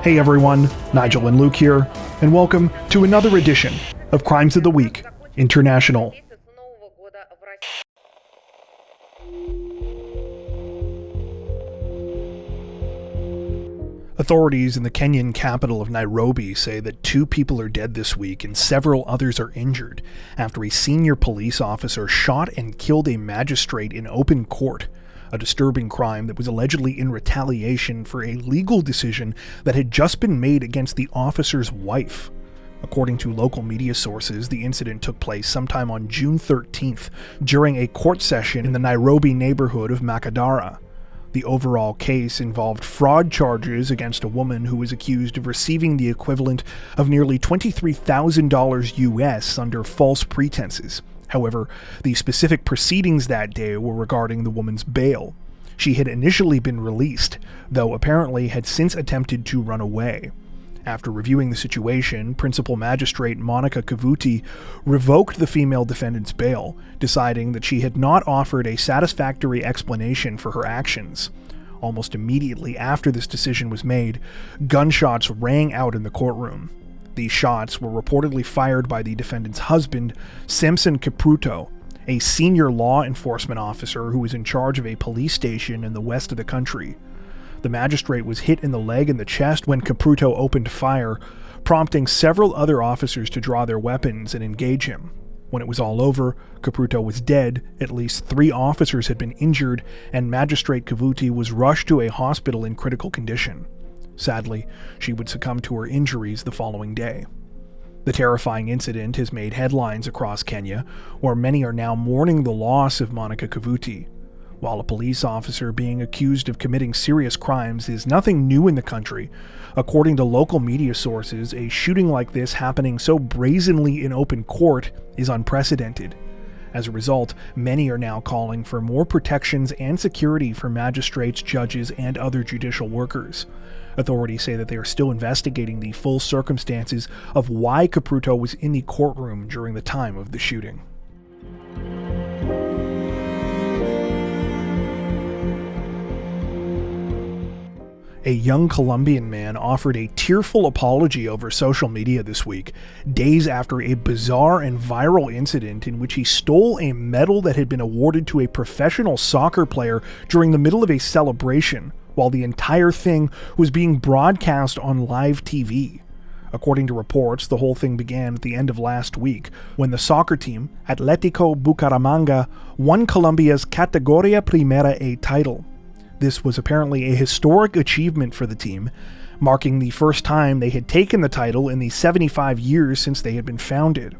Hey everyone, Nigel and Luke here, and welcome to another edition of Crimes of the Week International. Authorities in the Kenyan capital of Nairobi say that 2 people are dead this week and several others are injured after a senior police officer shot and killed a magistrate in open court, a disturbing crime that was allegedly in retaliation for a legal decision that had just been made against the officer's wife. According to local media sources, the incident took place sometime on June 13th during a court session in the Nairobi neighborhood of Makadara. The overall case involved fraud charges against a woman who was accused of receiving the equivalent of nearly $23,000 US under false pretenses. However, the specific proceedings that day were regarding the woman's bail. She had initially been released, though apparently had since attempted to run away. After reviewing the situation, Principal Magistrate Monica Kavuti revoked the female defendant's bail, deciding that she had not offered a satisfactory explanation for her actions. Almost immediately after this decision was made, gunshots rang out in the courtroom. These shots were reportedly fired by the defendant's husband, Samson Kipruto, a senior law enforcement officer who was in charge of a police station in the west of the country. The magistrate was hit in the leg and the chest when Kipruto opened fire, prompting several other officers to draw their weapons and engage him. When it was all over, Kipruto was dead, at least 3 officers had been injured, and Magistrate Kavuti was rushed to a hospital in critical condition. Sadly, she would succumb to her injuries the following day. The terrifying incident has made headlines across Kenya, where many are now mourning the loss of Monica Kavuti. While a police officer being accused of committing serious crimes is nothing new in the country, according to local media sources, a shooting like this happening so brazenly in open court is unprecedented. As a result, many are now calling for more protections and security for magistrates, judges, and other judicial workers. Authorities say that they are still investigating the full circumstances of why Kipruto was in the courtroom during the time of the shooting. A young Colombian man offered a tearful apology over social media this week, days after a bizarre and viral incident in which he stole a medal that had been awarded to a professional soccer player during the middle of a celebration, while the entire thing was being broadcast on live TV. According to reports, the whole thing began at the end of last week, when the soccer team, Atlético Bucaramanga, won Colombia's Categoria Primera A title. This was apparently a historic achievement for the team, marking the first time they had taken the title in the 75 years since they had been founded.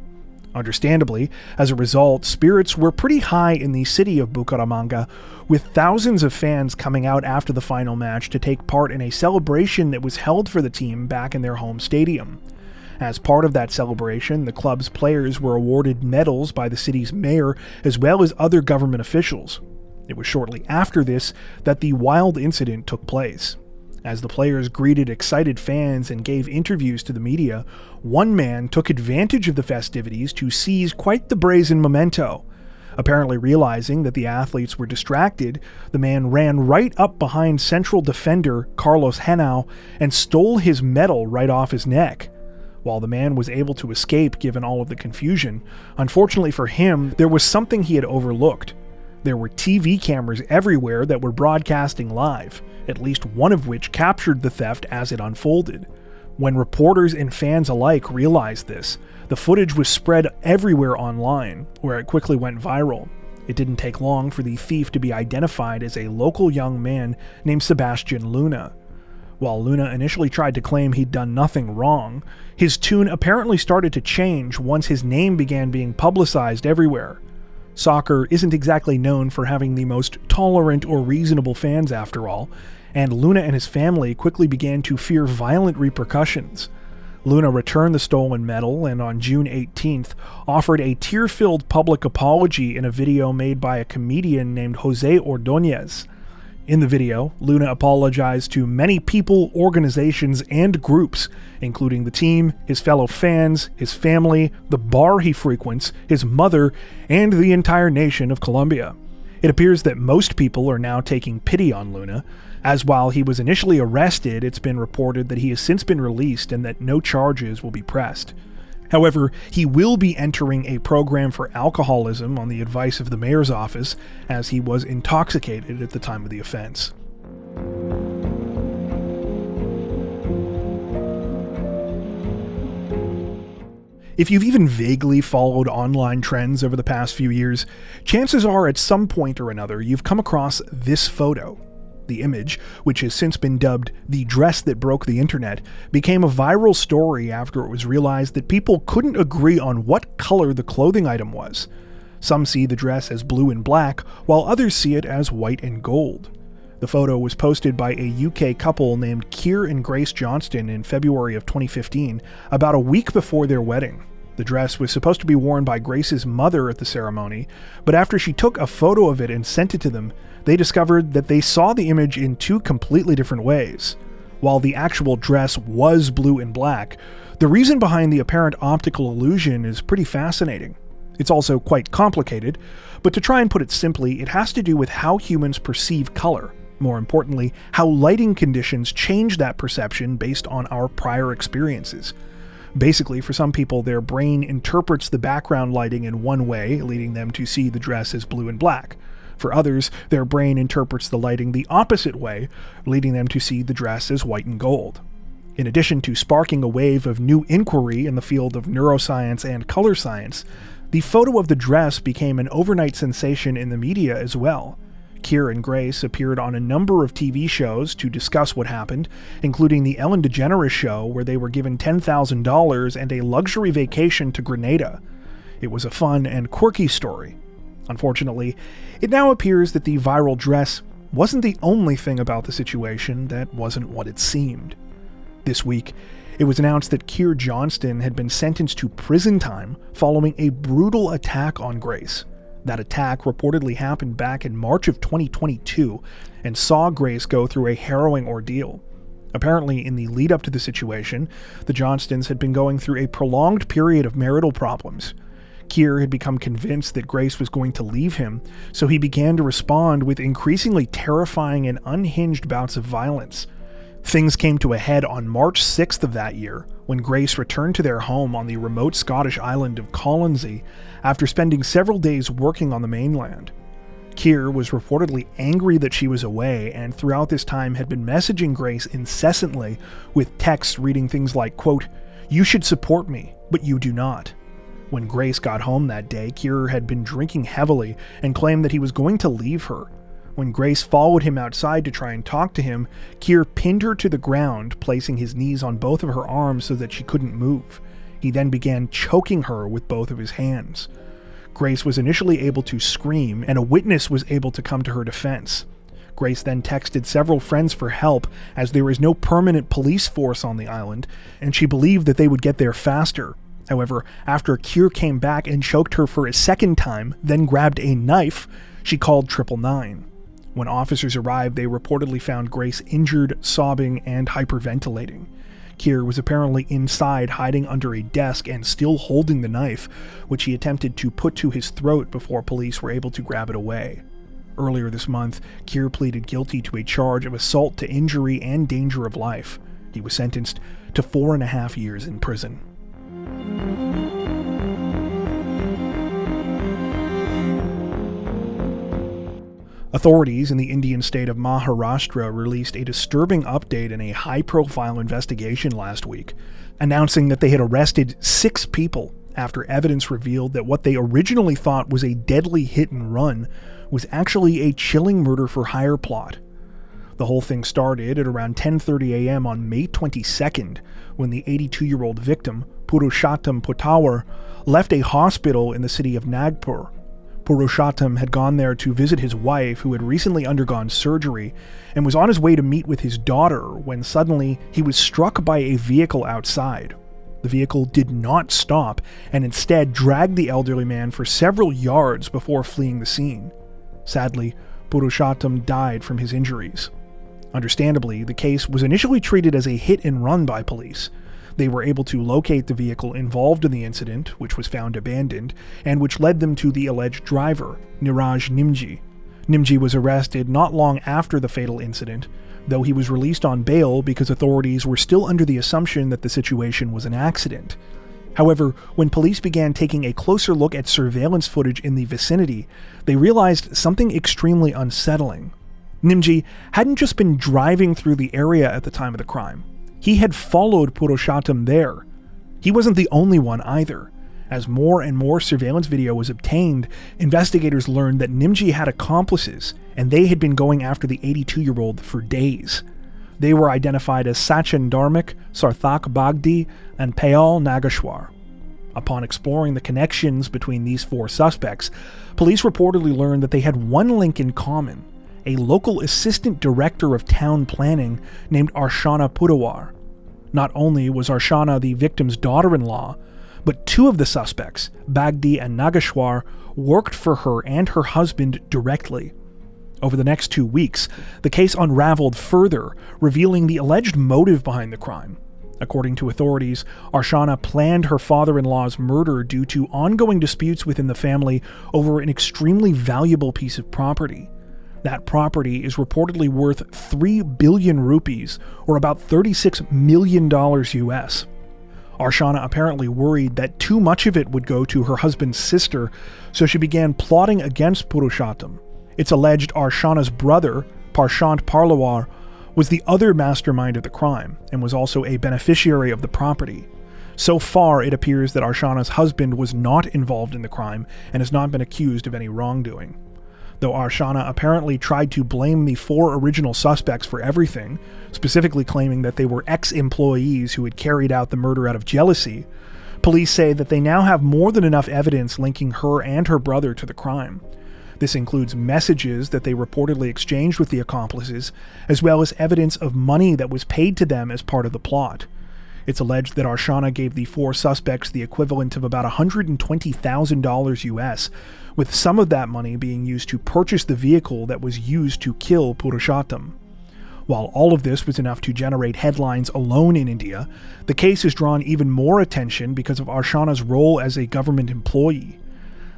Understandably, as a result, spirits were pretty high in the city of Bucaramanga, with thousands of fans coming out after the final match to take part in a celebration that was held for the team back in their home stadium. As part of that celebration, the club's players were awarded medals by the city's mayor as well as other government officials. It was shortly after this that the wild incident took place. As the players greeted excited fans and gave interviews to the media, one man took advantage of the festivities to seize quite the brazen memento. Apparently realizing that the athletes were distracted, the man ran right up behind central defender Carlos Henao and stole his medal right off his neck. While the man was able to escape given all of the confusion, unfortunately for him, there was something he had overlooked. There were TV cameras everywhere that were broadcasting live, at least one of which captured the theft as it unfolded. When reporters and fans alike realized this, the footage was spread everywhere online, where it quickly went viral. It didn't take long for the thief to be identified as a local young man named Sebastian Luna. While Luna initially tried to claim he'd done nothing wrong, his tune apparently started to change once his name began being publicized everywhere. Soccer isn't exactly known for having the most tolerant or reasonable fans after all, and Luna and his family quickly began to fear violent repercussions. Luna returned the stolen medal and on June 18th offered a tear-filled public apology in a video made by a comedian named Jose Ordóñez. In the video, Luna apologized to many people, organizations, and groups, including the team, his fellow fans, his family, the bar he frequents, his mother, and the entire nation of Colombia. It appears that most people are now taking pity on Luna, as while he was initially arrested, it's been reported that he has since been released and that no charges will be pressed. However, he will be entering a program for alcoholism on the advice of the mayor's office, as he was intoxicated at the time of the offense. If you've even vaguely followed online trends over the past few years, chances are at some point or another you've come across this photo. The image, which has since been dubbed the dress that broke the internet, became a viral story after it was realized that people couldn't agree on what color the clothing item was. Some see the dress as blue and black, while others see it as white and gold. The photo was posted by a UK couple named Keir and Grace Johnston in February of 2015, about a week before their wedding. The dress was supposed to be worn by Grace's mother at the ceremony, but after she took a photo of it and sent it to them, they discovered that they saw the image in two completely different ways. While the actual dress was blue and black, the reason behind the apparent optical illusion is pretty fascinating. It's also quite complicated, but to try and put it simply, it has to do with how humans perceive color. More importantly, how lighting conditions change that perception based on our prior experiences. Basically, for some people, their brain interprets the background lighting in one way, leading them to see the dress as blue and black. For others, their brain interprets the lighting the opposite way, leading them to see the dress as white and gold. In addition to sparking a wave of new inquiry in the field of neuroscience and color science, the photo of the dress became an overnight sensation in the media as well. Keir and Grace appeared on a number of TV shows to discuss what happened, including the Ellen DeGeneres show, where they were given $10,000 and a luxury vacation to Grenada. It was a fun and quirky story. Unfortunately, it now appears that the viral dress wasn't the only thing about the situation that wasn't what it seemed. This week, it was announced that Keir Johnston had been sentenced to prison time following a brutal attack on Grace. That attack reportedly happened back in March of 2022 and saw Grace go through a harrowing ordeal. Apparently, in the lead up to the situation, the Johnstons had been going through a prolonged period of marital problems. Keir had become convinced that Grace was going to leave him, so he began to respond with increasingly terrifying and unhinged bouts of violence. Things came to a head on March 6th of that year, when Grace returned to their home on the remote Scottish island of Colonsay after spending several days working on the mainland. Keir was reportedly angry that she was away, and throughout this time had been messaging Grace incessantly with texts reading things like, quote, "You should support me, but you do not." When Grace got home that day, Keir had been drinking heavily and claimed that he was going to leave her. When Grace followed him outside to try and talk to him, Keir pinned her to the ground, placing his knees on both of her arms so that she couldn't move. He then began choking her with both of his hands. Grace was initially able to scream, and a witness was able to come to her defense. Grace then texted several friends for help, as there was no permanent police force on the island, and she believed that they would get there faster. However, after Keir came back and choked her for a second time, then grabbed a knife, she called 999. When officers arrived, they reportedly found Grace injured, sobbing, and hyperventilating. Keir was apparently inside, hiding under a desk and still holding the knife, which he attempted to put to his throat before police were able to grab it away. Earlier this month, Keir pleaded guilty to a charge of assault to injury and danger of life. He was sentenced to 4.5 years in prison. Authorities in the Indian state of Maharashtra released a disturbing update in a high-profile investigation last week, announcing that they had arrested 6 people after evidence revealed that what they originally thought was a deadly hit-and-run was actually a chilling murder-for-hire plot. The whole thing started at around 10:30 a.m. on May 22nd, when the 82-year-old victim, Purushottam Potawar, left a hospital in the city of Nagpur. Purushottam had gone there to visit his wife, who had recently undergone surgery, and was on his way to meet with his daughter when suddenly he was struck by a vehicle outside. The vehicle did not stop and instead dragged the elderly man for several yards before fleeing the scene. Sadly, Purushottam died from his injuries. Understandably, the case was initially treated as a hit and run by police. They were able to locate the vehicle involved in the incident, which was found abandoned, and which led them to the alleged driver, Niraj Nimji. Nimji was arrested not long after the fatal incident, though he was released on bail because authorities were still under the assumption that the situation was an accident. However, when police began taking a closer look at surveillance footage in the vicinity, they realized something extremely unsettling. Nimji hadn't just been driving through the area at the time of the crime. He had followed Purushottam there. He wasn't the only one either. As more and more surveillance video was obtained, investigators learned that Nimji had accomplices, and they had been going after the 82-year-old for days. They were identified as Sachin Dharmik, Sarthak Bagdi, and Payal Nageshwar. Upon exploring the connections between these four suspects, police reportedly learned that they had one link in common: a local assistant director of town planning named Arshana Pudawar. Not only was Arshana the victim's daughter-in-law, but two of the suspects, Bagdi and Nageshwar, worked for her and her husband directly. Over the next 2 weeks, the case unraveled further, revealing the alleged motive behind the crime. According to authorities, Arshana planned her father-in-law's murder due to ongoing disputes within the family over an extremely valuable piece of property. That property is reportedly worth 3 billion rupees, or about $36 million US. Arshana apparently worried that too much of it would go to her husband's sister, so she began plotting against Purushottam. It's alleged Arshana's brother, Parshant Parlawar, was the other mastermind of the crime, and was also a beneficiary of the property. So far, it appears that Arshana's husband was not involved in the crime, and has not been accused of any wrongdoing. Though Arshana apparently tried to blame the 4 original suspects for everything, specifically claiming that they were ex-employees who had carried out the murder out of jealousy, police say that they now have more than enough evidence linking her and her brother to the crime. This includes messages that they reportedly exchanged with the accomplices, as well as evidence of money that was paid to them as part of the plot. It's alleged that Arshana gave the 4 suspects the equivalent of about $120,000 US, with some of that money being used to purchase the vehicle that was used to kill Purushottam. While all of this was enough to generate headlines alone in India, the case has drawn even more attention because of Arshana's role as a government employee.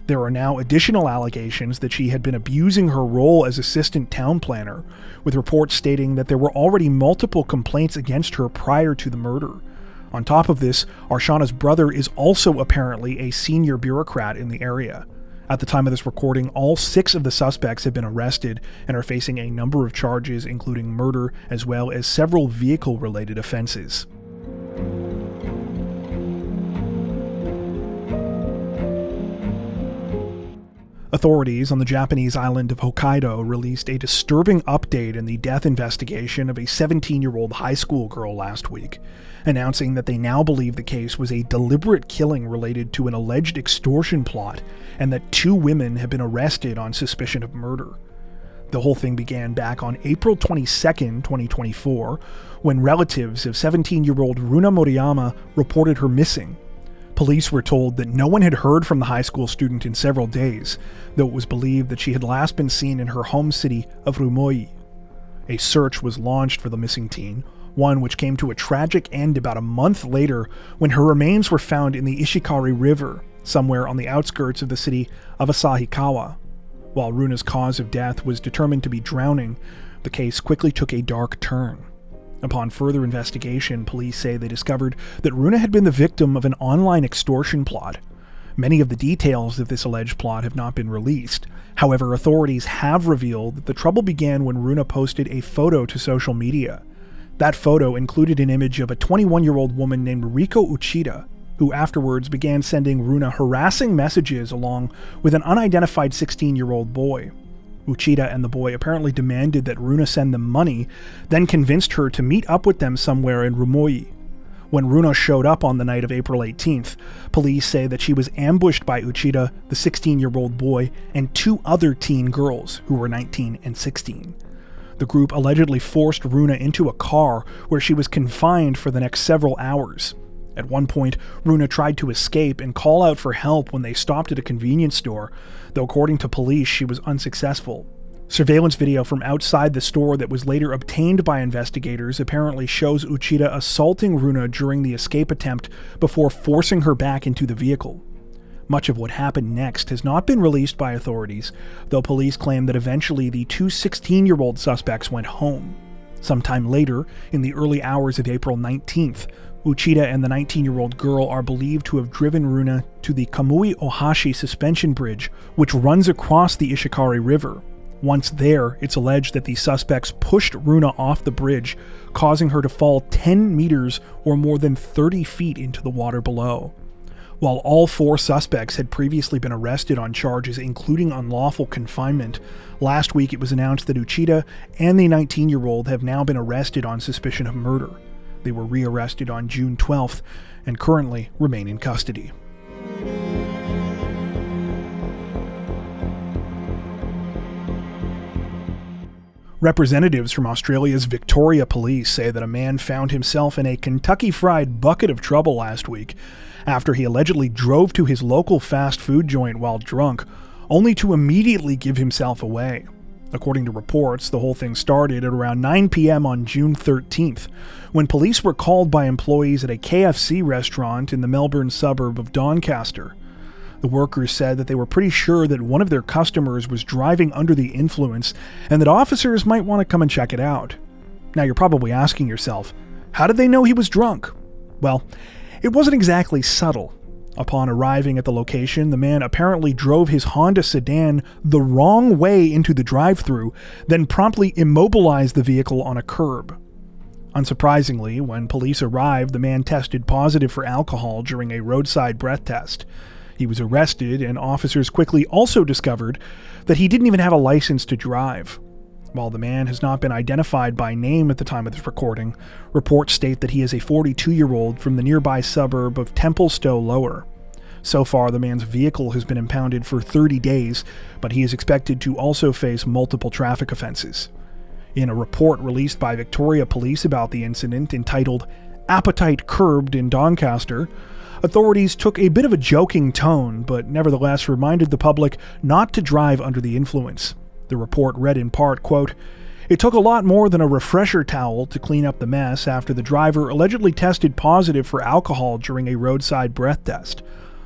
There are now additional allegations that she had been abusing her role as assistant town planner, with reports stating that there were already multiple complaints against her prior to the murder. On top of this, Arshana's brother is also apparently a senior bureaucrat in the area. At the time of this recording, all 6 of the suspects have been arrested and are facing a number of charges, including murder, as well as several vehicle-related offenses. Authorities on the Japanese island of Hokkaido released a disturbing update in the death investigation of a 17-year-old high school girl last week, announcing that they now believe the case was a deliberate killing related to an alleged extortion plot, and that 2 women have been arrested on suspicion of murder. The whole thing began back on April 22, 2024, when relatives of 17-year-old Runa Moriyama reported her missing. Police were told that no one had heard from the high school student in several days, though it was believed that she had last been seen in her home city of Rumoi. A search was launched for the missing teen, one which came to a tragic end about a month later when her remains were found in the Ishikari River, somewhere on the outskirts of the city of Asahikawa. While Runa's cause of death was determined to be drowning, the case quickly took a dark turn. Upon further investigation, police say they discovered that Runa had been the victim of an online extortion plot. Many of the details of this alleged plot have not been released. However, authorities have revealed that the trouble began when Runa posted a photo to social media. That photo included an image of a 21-year-old woman named Riko Uchida, who afterwards began sending Runa harassing messages along with an unidentified 16-year-old boy. Uchida and the boy apparently demanded that Runa send them money, then convinced her to meet up with them somewhere in Rumoi. When Runa showed up on the night of April 18th, police say that she was ambushed by Uchida, the 16-year-old boy, and 2 other teen girls who were 19 and 16. The group allegedly forced Runa into a car where she was confined for the next several hours. At one point, Runa tried to escape and call out for help when they stopped at a convenience store, though according to police, she was unsuccessful. Surveillance video from outside the store that was later obtained by investigators apparently shows Uchida assaulting Runa during the escape attempt before forcing her back into the vehicle. Much of what happened next has not been released by authorities, though police claim that eventually the two 16-year-old suspects went home. Sometime later, in the early hours of April 19th, Uchida and the 19-year-old girl are believed to have driven Runa to the Kamui-Ohashi suspension bridge, which runs across the Ishikari River. Once there, it's alleged that the suspects pushed Runa off the bridge, causing her to fall 10 meters or more than 30 feet into the water below. While all four suspects had previously been arrested on charges including unlawful confinement, last week it was announced that Uchida and the 19-year-old have now been arrested on suspicion of murder. They were rearrested on June 12th and currently remain in custody. Representatives from Australia's Victoria Police say that a man found himself in a Kentucky Fried bucket of trouble last week after he allegedly drove to his local fast food joint while drunk, only to immediately give himself away. According to reports, the whole thing started at around 9 p.m. on June 13th, when police were called by employees at a KFC restaurant in the Melbourne suburb of Doncaster. The workers said that they were pretty sure that one of their customers was driving under the influence and that officers might want to come and check it out. Now you're probably asking yourself, how did they know he was drunk? Well, it wasn't exactly subtle. Upon arriving at the location, the man apparently drove his Honda sedan the wrong way into the drive-thru, then promptly immobilized the vehicle on a curb. Unsurprisingly, when police arrived, the man tested positive for alcohol during a roadside breath test. He was arrested, and officers quickly also discovered that he didn't even have a license to drive. While the man has not been identified by name at the time of this recording, reports state that he is a 42-year-old from the nearby suburb of Templestowe Lower. So far, the man's vehicle has been impounded for 30 days, but he is expected to also face multiple traffic offenses. In a report released by Victoria Police about the incident entitled "Appetite Curbed in Doncaster," authorities took a bit of a joking tone, but nevertheless reminded the public not to drive under the influence. The report read in part, quote, "It took a lot more than a refresher towel to clean up the mess after the driver allegedly tested positive for alcohol during a roadside breath test.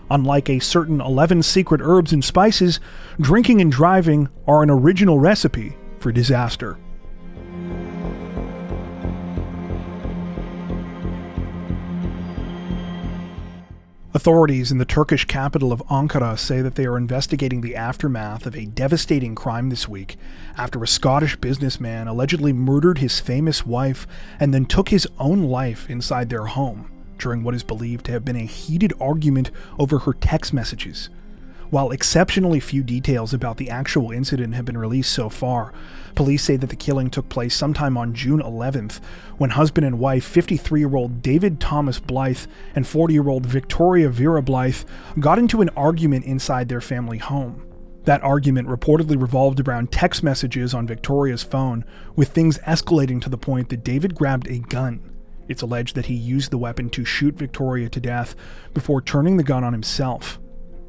Unlike a certain 11 secret herbs and spices, drinking and driving are an original recipe for disaster." Authorities in the Turkish capital of Ankara say that they are investigating the aftermath of a devastating crime this week after a Scottish businessman allegedly murdered his famous wife and then took his own life inside their home during what is believed to have been a heated argument over her text messages. While exceptionally few details about the actual incident have been released so far, police say that the killing took place sometime on June 11th, when husband and wife 53-year-old David Thomas Blythe and 40-year-old Victoria Vera Blythe got into an argument inside their family home. That argument reportedly revolved around text messages on Victoria's phone, with things escalating to the point that David grabbed a gun. It's alleged that he used the weapon to shoot Victoria to death before turning the gun on himself.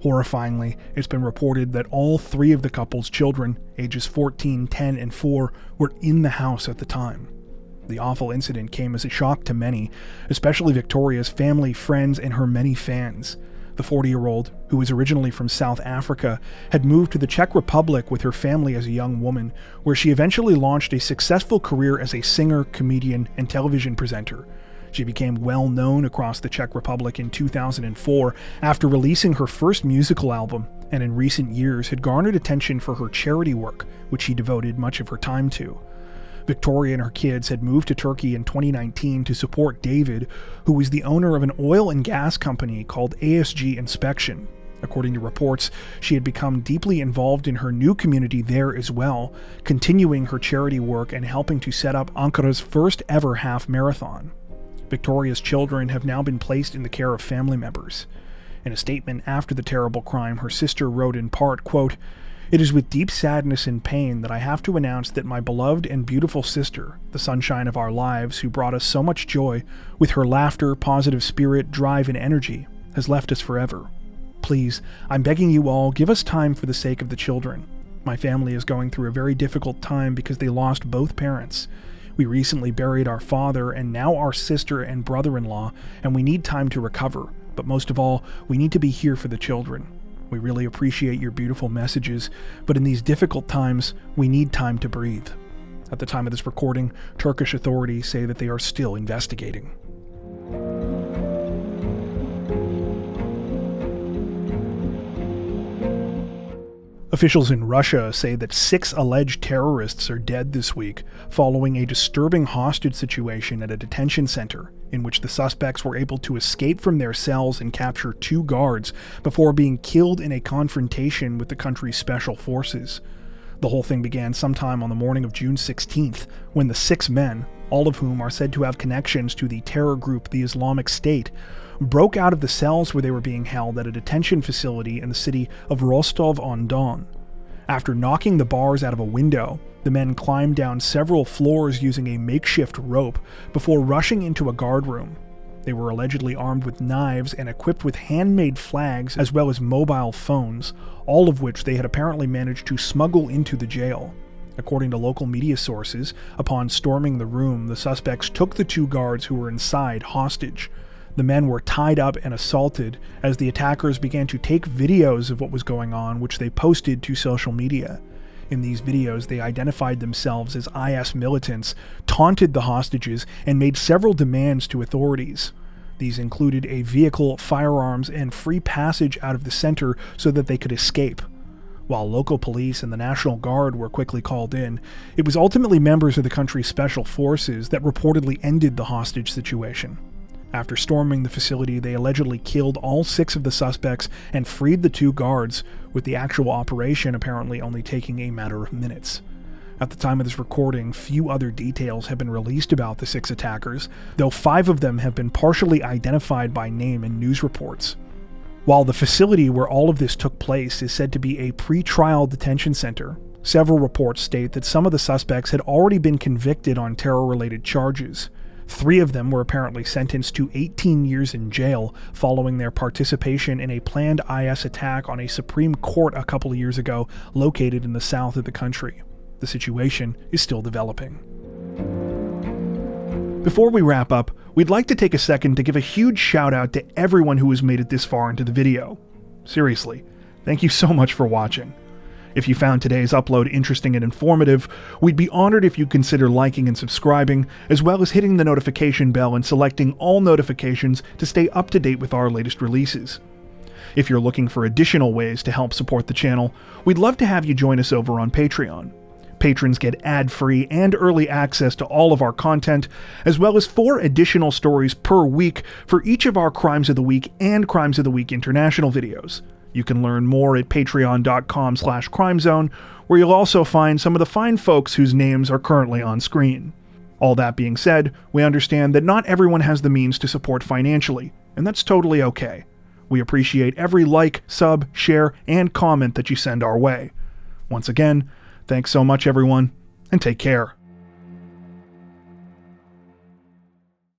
Horrifyingly, it's been reported that all three of the couple's children, ages 14, 10, and 4, were in the house at the time. The awful incident came as a shock to many, especially Victoria's family, friends, and her many fans. The 40-year-old, who was originally from South Africa, had moved to the Czech Republic with her family as a young woman, where she eventually launched a successful career as a singer, comedian, and television presenter. She became well known across the Czech Republic in 2004 after releasing her first musical album, and in recent years had garnered attention for her charity work, which she devoted much of her time to. Victoria and her kids had moved to Turkey in 2019 to support David, who was the owner of an oil and gas company called ASG Inspection. According to reports, she had become deeply involved in her new community there as well, continuing her charity work and helping to set up Ankara's first ever half marathon. Victoria's children have now been placed in the care of family members. In a statement after the terrible crime, her sister wrote in part, quote, "It is with deep sadness and pain that I have to announce that my beloved and beautiful sister, the sunshine of our lives who brought us so much joy, with her laughter, positive spirit, drive, and energy, has left us forever. Please, I'm begging you all, give us time for the sake of the children. My family is going through a very difficult time because they lost both parents. We recently buried our father and now our sister and brother-in-law, and we need time to recover. But most of all, we need to be here for the children. We really appreciate your beautiful messages, but in these difficult times, we need time to breathe. At the time of this recording, Turkish authorities say that they are still investigating. Officials in Russia say that 6 alleged terrorists are dead this week following a disturbing hostage situation at a detention center in which the suspects were able to escape from their cells and capture 2 guards before being killed in a confrontation with the country's special forces. The whole thing began sometime on the morning of June 16th when the 6 men, all of whom are said to have connections to the terror group the Islamic State, broke out of the cells where they were being held at a detention facility in the city of Rostov-on-Don. After knocking the bars out of a window, the men climbed down several floors using a makeshift rope before rushing into a guard room. They were allegedly armed with knives and equipped with handmade flags as well as mobile phones, all of which they had apparently managed to smuggle into the jail. According to local media sources, upon storming the room, the suspects took the 2 guards who were inside hostage. The men were tied up and assaulted as the attackers began to take videos of what was going on, which they posted to social media. In these videos, they identified themselves as IS militants, taunted the hostages, and made several demands to authorities. These included a vehicle, firearms, and free passage out of the center so that they could escape. While local police and the National Guard were quickly called in, it was ultimately members of the country's special forces that reportedly ended the hostage situation. After storming the facility, they allegedly killed all 6 of the suspects and freed the 2 guards, with the actual operation apparently only taking a matter of minutes. At the time of this recording, few other details have been released about the 6 attackers, though 5 of them have been partially identified by name in news reports. While the facility where all of this took place is said to be a pre-trial detention center, several reports state that some of the suspects had already been convicted on terror-related charges. 3 of them were apparently sentenced to 18 years in jail following their participation in a planned IS attack on a Supreme Court a couple of years ago located in the south of the country. The situation is still developing. Before we wrap up, we'd like to take a second to give a huge shout out to everyone who has made it this far into the video. Seriously, thank you so much for watching. If you found today's upload interesting and informative, we'd be honored if you'd consider liking and subscribing, as well as hitting the notification bell and selecting all notifications to stay up to date with our latest releases. If you're looking for additional ways to help support the channel, we'd love to have you join us over on Patreon. Patrons get ad-free and early access to all of our content, as well as 4 additional stories per week for each of our Crimes of the Week and Crimes of the Week International videos. You can learn more at patreon.com/crimezone, where you'll also find some of the fine folks whose names are currently on screen. All that being said, we understand that not everyone has the means to support financially, and that's totally okay. We appreciate every like, sub, share, and comment that you send our way. Once again, thanks so much everyone, and take care.